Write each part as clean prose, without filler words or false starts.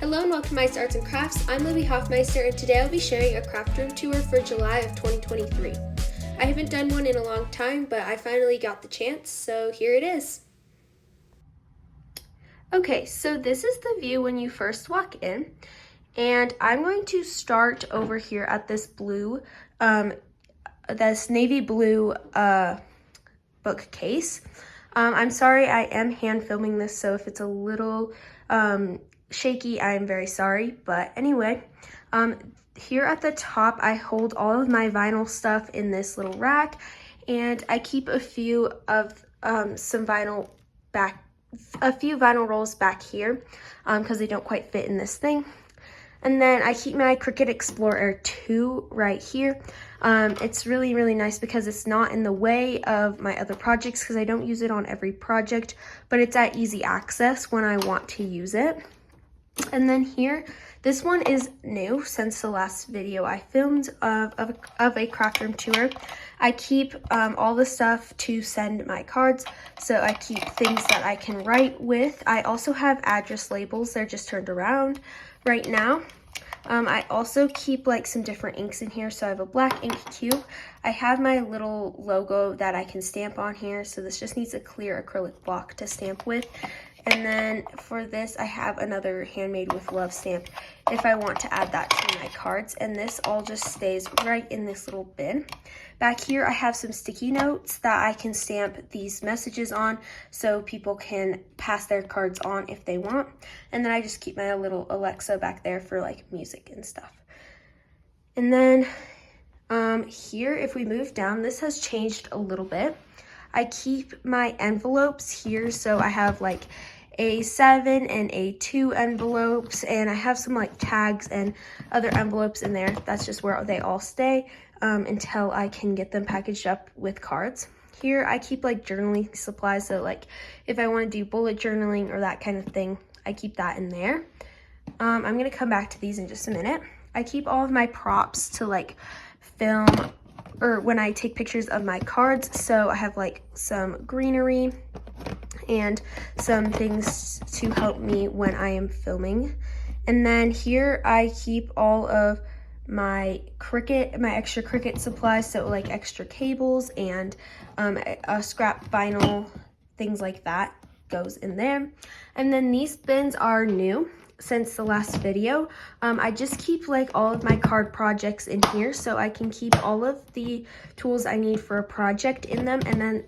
Hello and welcome to Meister Arts and Crafts. I'm Libby Hoffmeister and today I'll be sharing a craft room tour for July of 2023. I haven't done one in a long time, but I finally got the chance, so here it is. Okay, so this is the view when you first walk in, and I'm going to start over here at this blue, this navy blue bookcase. I'm sorry, I am hand filming this, so if it's a little shaky, I am very sorry. But anyway, here at the top, I hold all of my vinyl stuff in this little rack, and I keep a few of some vinyl vinyl rolls back here because they don't quite fit in this thing. And then I keep my Cricut Explorer 2 right here. It's really, really nice because it's not in the way of my other projects because I don't use it on every project, but it's at easy access when I want to use it. And then here, this one is new since the last video I filmed of a craft room tour. I keep all the stuff to send my cards, so I keep things that I can write with. I also have address labels, they're just turned around right now. I also keep like some different inks in here, so I have a black ink cube. I have my little logo that I can stamp on here, so this just needs a clear acrylic block to stamp with. And then for this, I have another handmade with love stamp if I want to add that to my cards. And this all just stays right in this little bin. Back here, I have some sticky notes that I can stamp these messages on so people can pass their cards on if they want. And then I just keep my little Alexa back there for like music and stuff. And then here, if we move down, this has changed a little bit. I keep my envelopes here, so I have like A7 and A2 envelopes, and I have some like tags and other envelopes in there. That's just where they all stay until I can get them packaged up with cards. Here I keep like journaling supplies, so like if I want to do bullet journaling or that kind of thing, I keep that in there. I'm going to come back to these in just a minute. I keep all of my props to like film or when I take pictures of my cards. So I have like some greenery and some things to help me when I am filming. And then here I keep all of my extra Cricut supplies, so like extra cables and a scrap vinyl, things like that goes in there. And then these bins are new since the last video. I just keep like all of my card projects in here, so I can keep all of the tools I need for a project in them, and then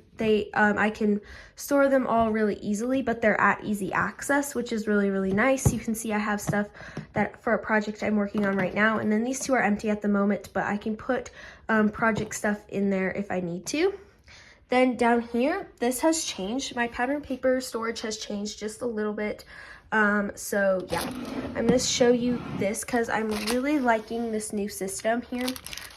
I can store them all really easily, but they're at easy access, which is really, really nice. You can see I have stuff that for a project I'm working on right now, and then these two are empty at the moment, but I can put project stuff in there if I need to. Then down here, this has changed. My pattern paper storage has changed just a little bit. So yeah, I'm going to show you this because I'm really liking this new system here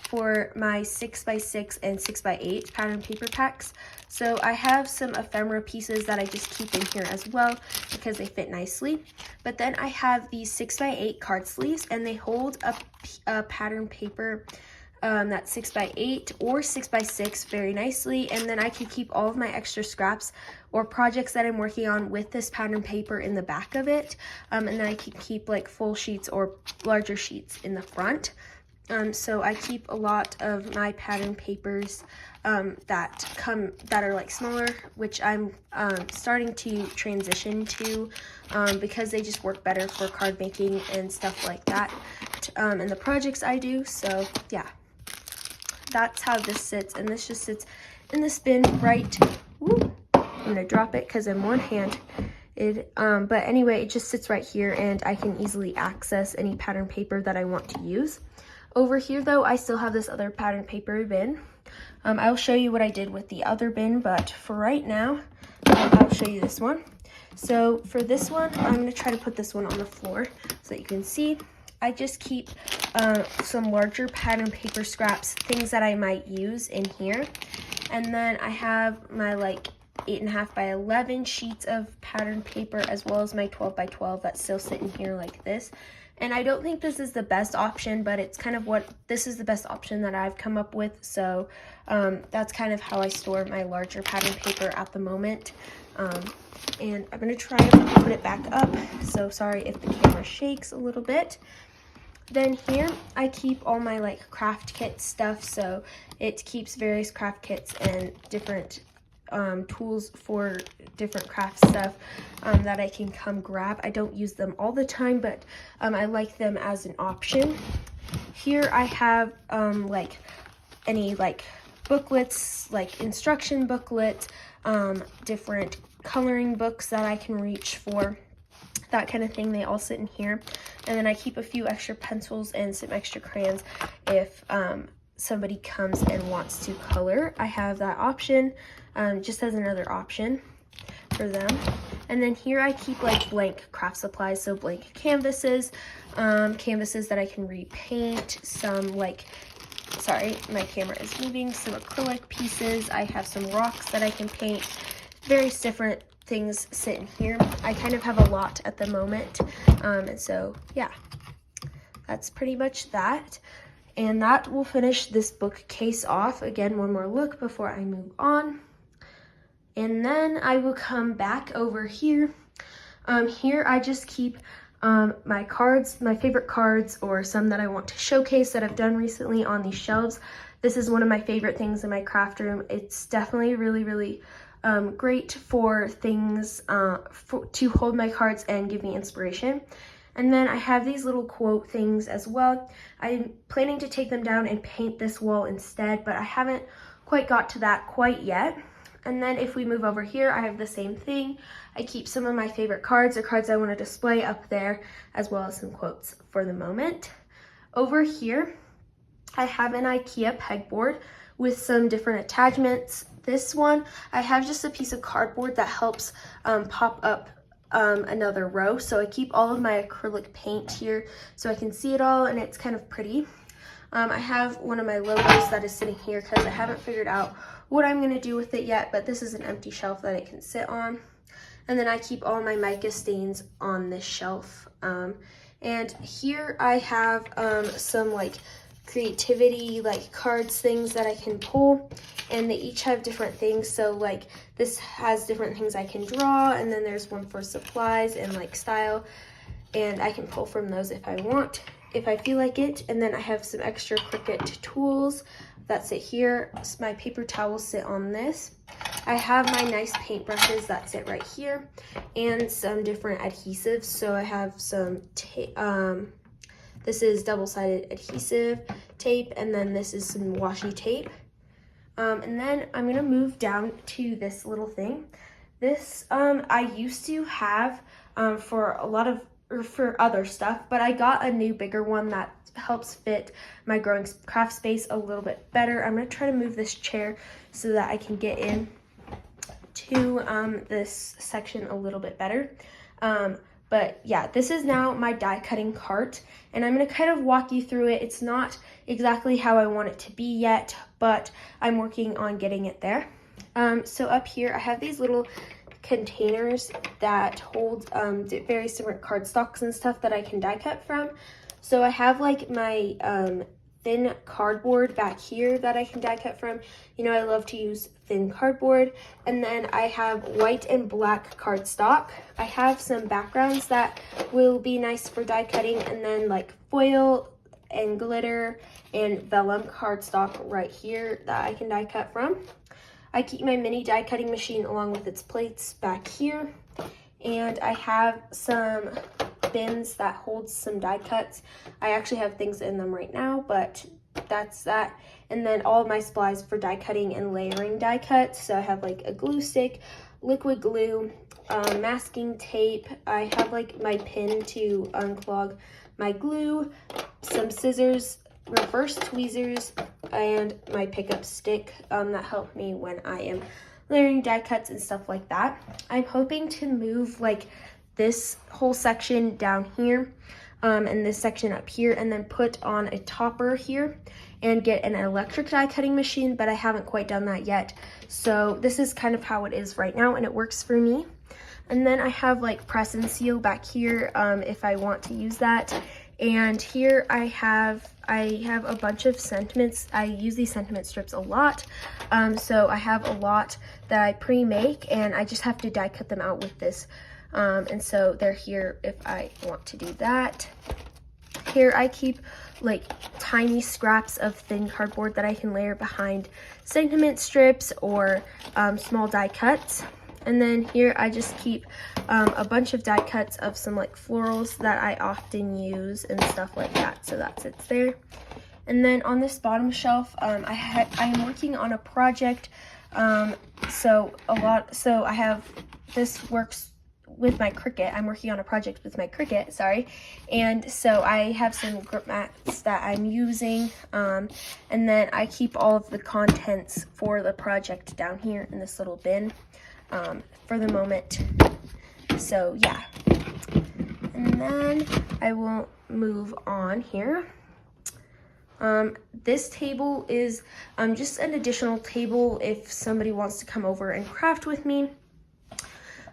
for my 6x6 and 6x8 pattern paper packs. So I have some ephemera pieces that I just keep in here as well because they fit nicely. But then I have these 6x8 card sleeves, and they hold a pattern paper that's 6x8 or 6x6 very nicely, and then I can keep all of my extra scraps or projects that I'm working on with this pattern paper in the back of it, and then I can keep like full sheets or larger sheets in the front. So I keep a lot of my pattern papers that are like smaller, which I'm starting to transition to because they just work better for card making and stuff like that, and the projects I do. So yeah, that's how this sits, and this just sits in this bin right. Woo, I'm gonna drop it because I'm one-handed. But anyway, it just sits right here, and I can easily access any pattern paper that I want to use. Over here though, I still have this other pattern paper bin. I'll show you what I did with the other bin, but for right now, I'll show you this one. So for this one, I'm gonna try to put this one on the floor so that you can see. I just keep some larger pattern paper scraps, things that I might use in here. And then I have my like 8.5 by 11 sheets of pattern paper, as well as my 12 by 12 that's still sitting here like this. And I don't think this is the best option, but it's kind of this is the best option that I've come up with. So that's kind of how I store my larger pattern paper at the moment. And I'm gonna try to put it back up. So sorry if the camera shakes a little bit. Then here I keep all my like craft kit stuff. So it keeps various craft kits and different tools for different craft stuff that I can come grab. I don't use them all the time, but I like them as an option. Here I have like any like booklets, like instruction booklets, different coloring books that I can reach for, that kind of thing. They all sit in here. And then I keep a few extra pencils and some extra crayons if somebody comes and wants to color. I have that option just as another option for them. And then here I keep like blank craft supplies, so blank canvases, canvases that I can repaint, some like, sorry, my camera is moving, some acrylic pieces. I have some rocks that I can paint, various different things sit in here. I kind of have a lot at the moment, and so yeah, that's pretty much that. And that will finish this bookcase off. Again, one more look before I move on. And then I will come back over here. Here I just keep my cards, my favorite cards, or some that I want to showcase that I've done recently on these shelves. This is one of my favorite things in my craft room. It's definitely really great for things to hold my cards and give me inspiration. And then I have these little quote things as well. I'm planning to take them down and paint this wall instead, but I haven't quite got to that quite yet. And then if we move over here, I have the same thing. I keep some of my favorite cards or cards I want to display up there, as well as some quotes for the moment. Over here, I have an IKEA pegboard with some different attachments. This one, I have just a piece of cardboard that helps pop up another row. So I keep all of my acrylic paint here so I can see it all, and it's kind of pretty. I have one of my logos that is sitting here because I haven't figured out what I'm going to do with it yet, but this is an empty shelf that it can sit on. And then I keep all my mica stains on this shelf. And here I have some like creativity like cards things that I can pull, and they each have different things. So like this has different things I can draw, and then there's one for supplies and like style, and I can pull from those if I want, if I feel like it. And then I have some extra Cricut tools that sit here. So my paper towels sit on this. I have my nice paintbrushes that sit right here, and some different adhesives. So I have some this is double-sided adhesive tape, and then this is some washi tape. And then I'm gonna move down to this little thing. This I used to have for a lot of, or for other stuff, but I got a new bigger one that helps fit my growing craft space a little bit better. I'm gonna try to move this chair so that I can get in to this section a little bit better. But yeah, this is now my die cutting cart, and I'm gonna kind of walk you through it. It's not exactly how I want it to be yet, but I'm working on getting it there. So up here, I have these little containers that hold various different cardstocks and stuff that I can die cut from. So I have like my thin cardboard back here that I can die cut from. You know, I love to use thin cardboard. And then I have white and black cardstock. I have some backgrounds that will be nice for die cutting, and then like foil and glitter and vellum cardstock right here that I can die cut from. I keep my mini die cutting machine along with its plates back here. And I have some bins that hold some die cuts. I actually have things in them right now, but that's that. And then all of my supplies for die cutting and layering die cuts. So I have like a glue stick, liquid glue, masking tape. I have like my pin to unclog my glue, some scissors, reverse tweezers, and my pickup stick that help me when I am layering die cuts and stuff like that. I'm hoping to move like this whole section down here and this section up here, and then put on a topper here and get an electric die cutting machine, but I haven't quite done that yet. So this is kind of how it is right now, and it works for me. And then I have like press and seal back here if I want to use that. And here I have a bunch of sentiments. I use these sentiment strips a lot. So I have a lot that I pre-make, and I just have to die cut them out with this. And so they're here if I want to do that. Here I keep like tiny scraps of thin cardboard that I can layer behind sentiment strips or small die cuts. And then here I just keep a bunch of die cuts of some like florals that I often use and stuff like that. So that sits there. And then on this bottom shelf, I am working on a project. So I have, this works with my Cricut. I'm working on a project with my Cricut, sorry. And so I have some grip mats that I'm using. And then I keep all of the contents for the project down here in this little bin for the moment. So yeah. And then I will move on here. This table is just an additional table if somebody wants to come over and craft with me.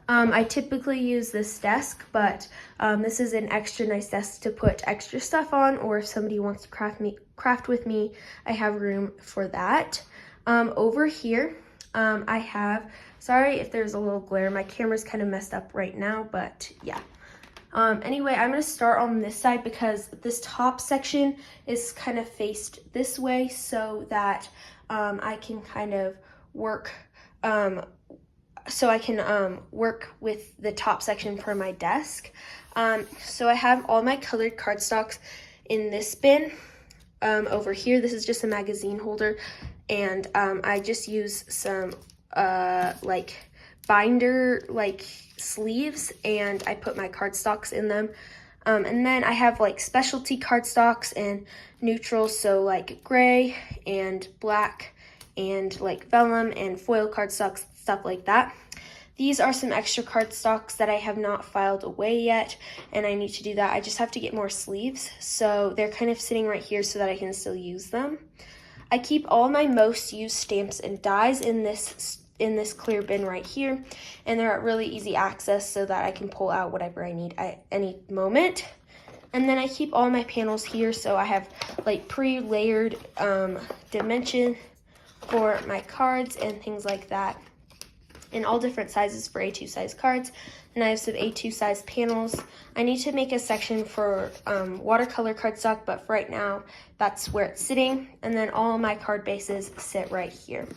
I typically use this desk, but this is an extra nice desk to put extra stuff on, or if somebody wants to craft with me, I have room for that. Over here, I have, sorry if there's a little glare, my camera's kind of messed up right now, but yeah. Anyway, I'm going to start on this side because this top section is kind of faced this way so that I can kind of work work with the top section for my desk. So I have all my colored cardstocks in this bin. Over here, this is just a magazine holder, and I just use some like binder like sleeves, and I put my cardstocks in them. And then I have like specialty cardstocks and neutrals, so like gray and black and like vellum and foil cardstocks, stuff like that. These are some extra cardstocks that I have not filed away yet, and I need to do that. I just have to get more sleeves, so they're kind of sitting right here so that I can still use them. I keep all my most used stamps and dies in this clear bin right here, and they're at really easy access so that I can pull out whatever I need at any moment. And then I keep all my panels here, so I have like pre-layered dimension for my cards and things like that, in all different sizes for A2 size cards. And I have some A2 size panels. I need to make a section for watercolor cardstock, but for right now, that's where it's sitting. And then all my card bases sit right here.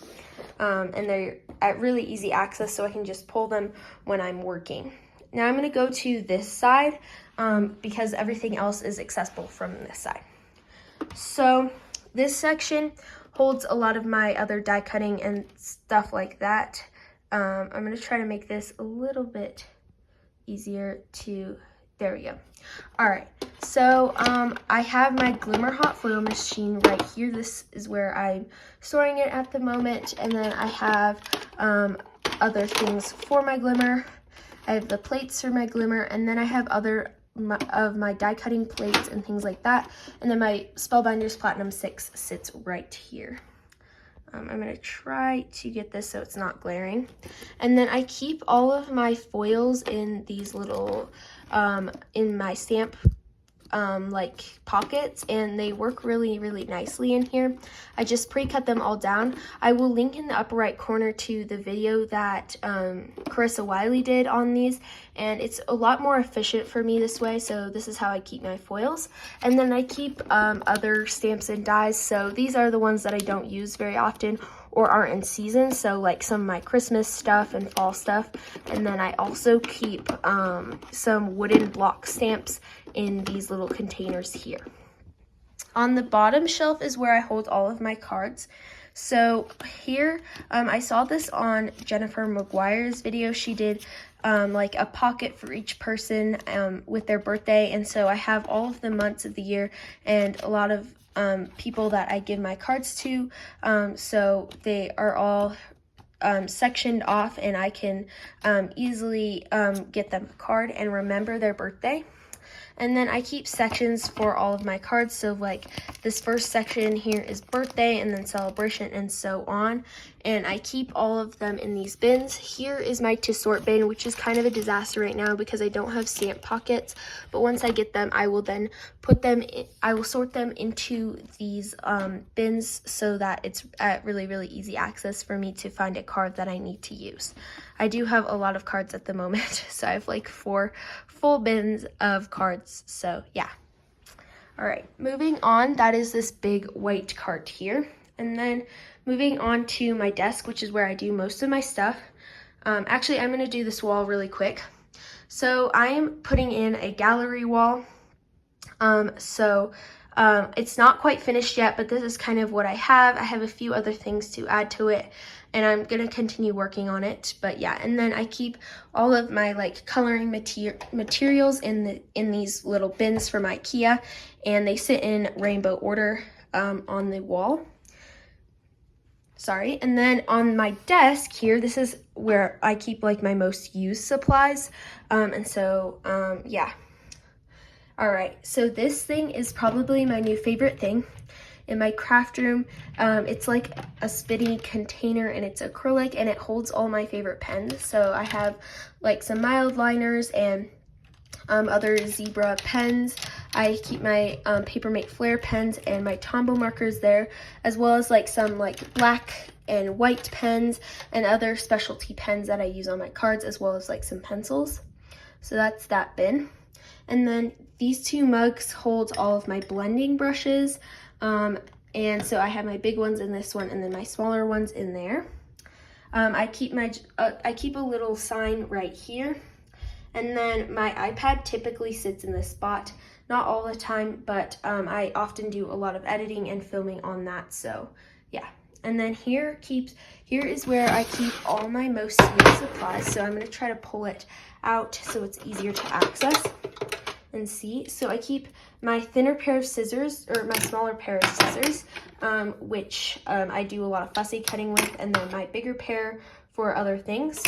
And they're at really easy access, so I can just pull them when I'm working. Now I'm gonna go to this side because everything else is accessible from this side. So this section holds a lot of my other die cutting and stuff like that. I'm gonna try to make this a little bit easier to, there we go. All right, so I have my Glimmer Hot Foil machine right here. This is where I'm storing it at the moment. And then I have other things for my glimmer. I have the plates for my glimmer, and then I have other of my die cutting plates and things like that. And then my Spellbinders Platinum 6 sits right here. I'm going to try to get this so it's not glaring. And then I keep all of my foils in these little, in my stamp like pockets, and they work really, really nicely in here. I just pre-cut them all down. I will link in the upper right corner to the video that Carissa Wiley did on these, and it's a lot more efficient for me this way, so this is how I keep my foils. And then I keep other stamps and dies, so these are the ones that I don't use very often or aren't in season, so like some of my Christmas stuff and fall stuff. And then I also keep some wooden block stamps in these little containers here. On the bottom shelf is where I hold all of my cards. So here, I saw this on Jennifer McGuire's video. She did like a pocket for each person with their birthday, and so I have all of the months of the year and a lot of people that I give my cards to, so they are all sectioned off, and I can easily get them a card and remember their birthday. And then I keep sections for all of my cards. So like this first section here is birthday, and then celebration, and so on. And I keep all of them in these bins. Here is my to sort bin, which is kind of a disaster right now because I don't have stamp pockets. But once I get them, I will then put them in, I will sort them into these bins so that it's at really, really easy access for me to find a card that I need to use. I do have a lot of cards at the moment, so I have like 4 full bins of cards, so yeah. All right, moving on, that is this big white cart here. And then moving on to my desk, which is where I do most of my stuff. Actually, I'm gonna do this wall really quick. So I am putting in a gallery wall. It's not quite finished yet, but this is kind of what I have. I have a few other things to add to it, and I'm gonna continue working on it. But yeah, and then I keep all of my like coloring materials in these little bins from IKEA, and they sit in rainbow order on the wall. Sorry, and then on my desk here, this is where I keep like my most used supplies, yeah. All right, so this thing is probably my new favorite thing in my craft room. It's like a spinny container, and it's acrylic, and it holds all my favorite pens. So I have like some mild liners and other zebra pens. I keep my Papermate Flare pens and my Tombow markers there, as well as like some like black and white pens and other specialty pens that I use on my cards, as well as like some pencils. So that's that bin. And then these 2 mugs hold all of my blending brushes. And so I have my big ones in this one, and then my smaller ones in there. I keep a little sign right here. And then my iPad typically sits in this spot, not all the time, but I often do a lot of editing and filming on that, so yeah. And then here is where I keep all my most used supplies. So I'm gonna try to pull it out so it's easier to access and see. So I keep my thinner pair of scissors, or my smaller pair of scissors, which I do a lot of fussy cutting with, and then my bigger pair for other things.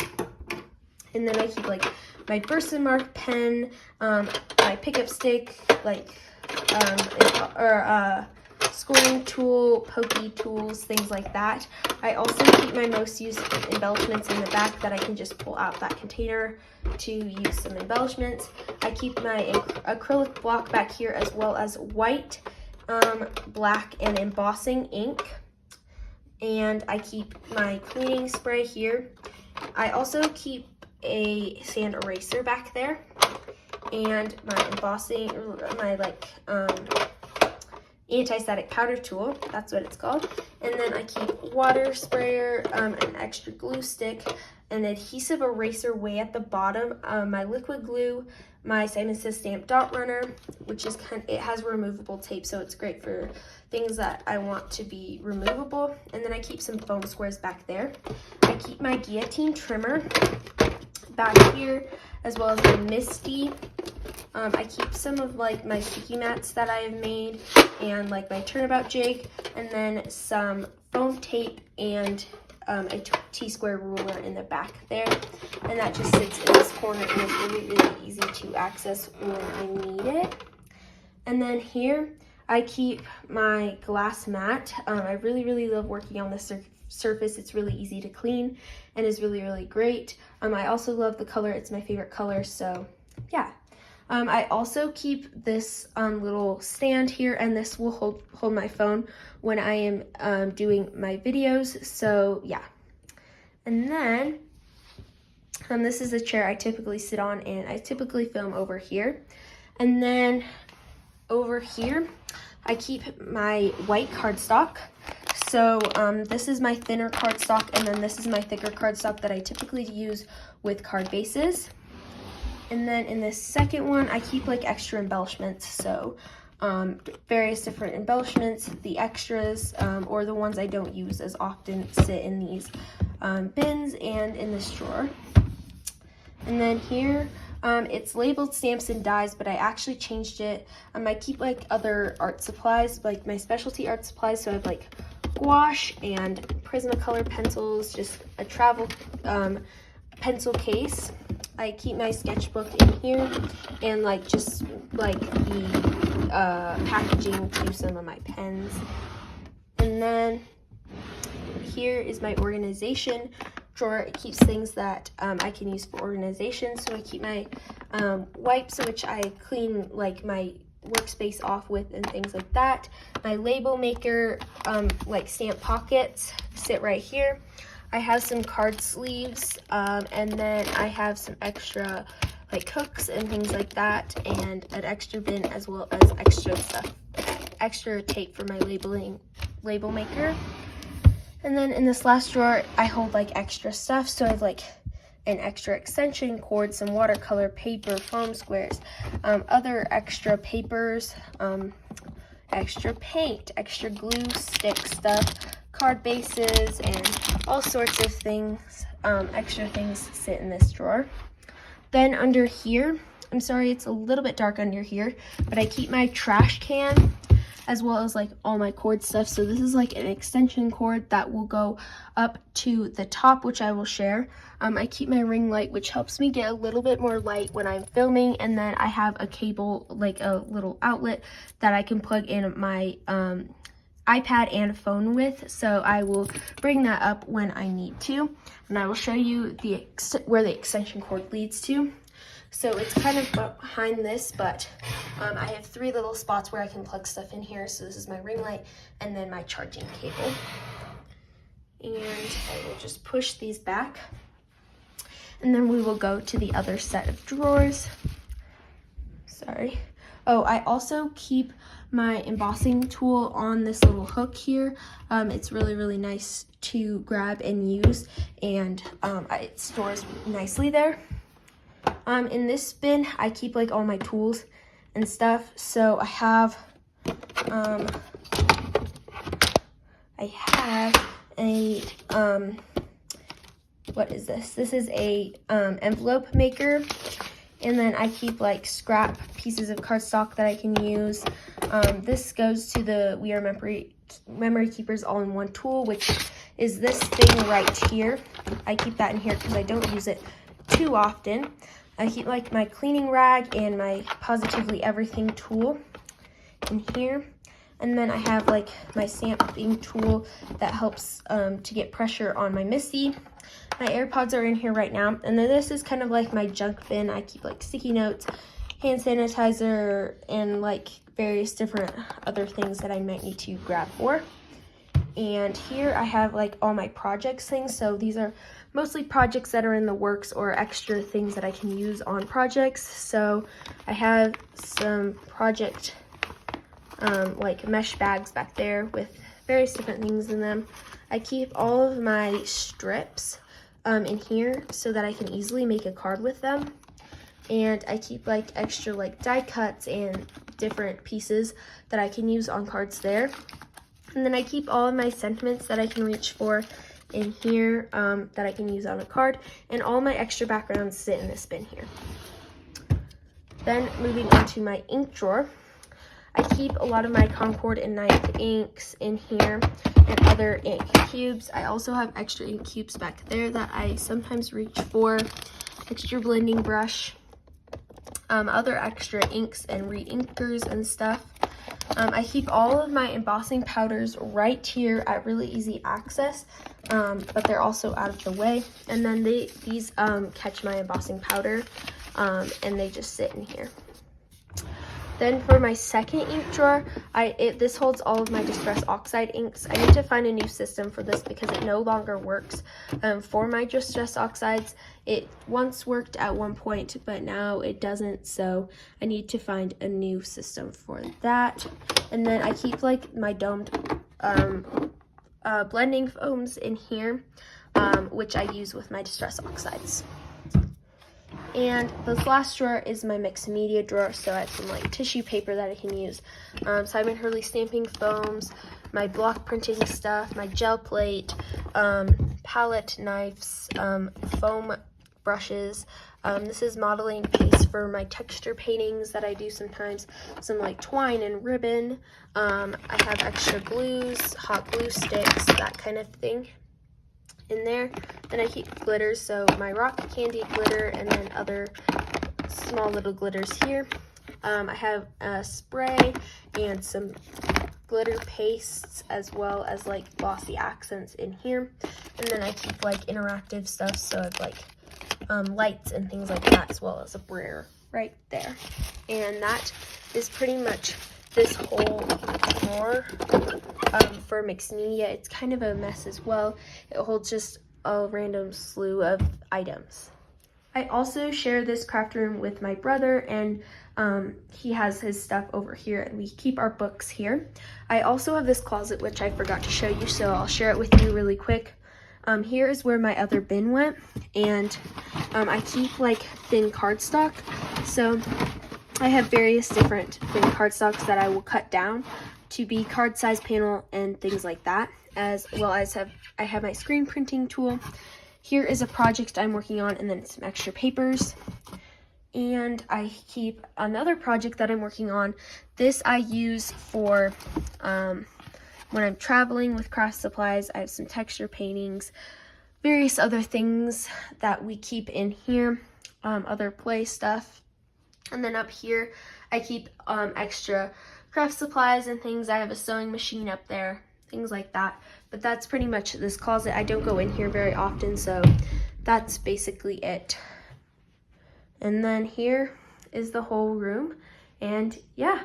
And then I keep like my Versamark pen, my pickup stick, like scoring tool, pokey tools, things like that. I also keep my most used embellishments in the back that I can just pull out that container to use some embellishments. I keep my acrylic block back here, as well as white, black, and embossing ink. And I keep my cleaning spray here. I also keep a sand eraser back there, and my embossing, my like anti-static powder tool, that's what it's called. And then I keep water sprayer, an extra glue stick, an adhesive eraser way at the bottom, my liquid glue, my Simon Says Stamp Dot Runner, which is it has removable tape, so it's great for things that I want to be removable. And then I keep some foam squares back there. I keep my guillotine trimmer back here, as well as my Misty. I keep some of like my sticky mats that I have made, and like my turnabout jig, and then some foam tape and a T-square ruler in the back there. And that just sits in this corner, and it's really, really easy to access when I need it. And then here I keep my glass mat. I really, really love working on this surface. It's really easy to clean and is really, really great. I also love the color. It's my favorite color, so yeah. I also keep this little stand here, and this will hold my phone when I am doing my videos, so yeah. And then this is a chair I typically sit on, and I typically film over here. And then over here I keep my white cardstock. So this is my thinner cardstock, and then this is my thicker cardstock that I typically use with card bases. And then in this second one, I keep like extra embellishments. So various different embellishments, the extras, or the ones I don't use as often, sit in these bins and in this drawer. And then here, it's labeled stamps and dies, but I actually changed it. I keep like other art supplies, like my specialty art supplies. So I have like gouache and Prismacolor pencils, just a travel pencil case. I keep my sketchbook in here, and like just like the packaging to some of my pens. And then here is my organization drawer. It keeps things that I can use for organization. So I keep my wipes, which I clean like my workspace off with and things like that. My label maker, like stamp pockets, sit right here. I have some card sleeves, and then I have some extra like hooks and things like that, and an extra bin as well as extra stuff, extra tape for my label maker. And then in this last drawer, I hold like extra stuff. So I have like an extra extension cord, some watercolor paper, foam squares, other extra papers, extra paint, extra glue, stick stuff, card bases, and all sorts of things, extra things sit in this drawer. Then under here, I'm sorry it's a little bit dark under here, but I keep my trash can as well as like all my cord stuff. So this is like an extension cord that will go up to the top, which I will share. I keep my ring light, which helps me get a little bit more light when I'm filming, and then I have a cable, like a little outlet that I can plug in my iPad and phone with, so I will bring that up when I need to, and I will show you where the extension cord leads to. So it's kind of behind this, but I have 3 little spots where I can plug stuff in here. So this is my ring light and then my charging cable. And I will just push these back. And then we will go to the other set of drawers. Sorry. Oh, I also keep my embossing tool on this little hook here. It's really, really nice to grab and use, and it stores nicely there. In this bin, I keep like all my tools and stuff. So I have a what is this? This is a envelope maker, and then I keep like scrap pieces of cardstock that I can use. This goes to the We Are Memory Keepers all-in-one tool, which is this thing right here. I keep that in here because I don't use it too often. I keep like my cleaning rag and my Positively Everything tool in here. And then I have like my stamping tool that helps to get pressure on my Missy. My AirPods are in here right now. And then this is kind of like my junk bin. I keep like sticky notes, hand sanitizer, and like various different other things that I might need to grab for. And here I have like all my projects things. So these are mostly projects that are in the works or extra things that I can use on projects. So I have some project like mesh bags back there with various different things in them. I keep all of my strips in here so that I can easily make a card with them. And I keep like extra like die cuts and different pieces that I can use on cards there. And then I keep all of my sentiments that I can reach for in here that I can use on a card, and all my extra backgrounds sit in this bin here. Then moving on to my ink drawer, I keep a lot of my Concord and Ninth inks in here and other ink cubes. I also have extra ink cubes back there that I sometimes reach for, extra blending brush, other extra inks and re-inkers and stuff. I keep all of my embossing powders right here at really easy access, but they're also out of the way. And then these catch my embossing powder, and they just sit in here. Then for my second ink drawer, this holds all of my Distress Oxide inks. I need to find a new system for this because it no longer works for my Distress Oxides. It once worked at one point, but now it doesn't, so I need to find a new system for that. And then I keep like my domed blending foams in here, which I use with my Distress Oxides. And this last drawer is my mixed media drawer, so I have some like tissue paper that I can use. Simon Hurley stamping foams, my block printing stuff, my gel plate, palette knives, foam brushes. This is modeling paste for my texture paintings that I do sometimes, some like twine and ribbon. I have extra glues, hot glue sticks, that kind of thing. in there. Then I keep glitters, so my rock candy glitter and then other small little glitters here. I have a spray and some glitter pastes as well as like glossy accents in here. And then I keep like interactive stuff, so I have like lights and things like that, as well as a brayer right there. And that is pretty much this whole drawer for mixed media. It's kind of a mess as well. It holds just a random slew of items. I also share this craft room with my brother, and he has his stuff over here, and we keep our books here. I also have this closet, which I forgot to show you, so I'll share it with you really quick. Here is where my other bin went, and I keep like thin cardstock. So I have various different thin cardstocks that I will cut down to be card size panel and things like that, as well as I have my screen printing tool. Here is a project I'm working on, and then some extra papers. And I keep another project that I'm working on. This I use for when I'm traveling with craft supplies. I have some texture paintings, various other things that we keep in here, other play stuff. And then up here, I keep extra craft supplies and things. I have a sewing machine up there, things like that. But that's pretty much this closet. I don't go in here very often, so that's basically it. And then here is the whole room, and yeah.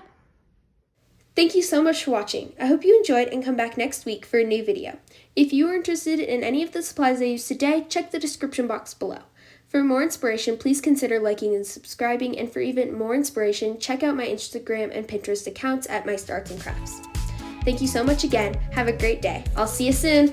Thank you so much for watching. I hope you enjoyed, and come back next week for a new video. If you are interested in any of the supplies I used today, check the description box below. For more inspiration, please consider liking and subscribing, and for even more inspiration, check out my Instagram and Pinterest accounts at Meister Arts and Crafts. Thank you so much again. Have a great day. I'll see you soon.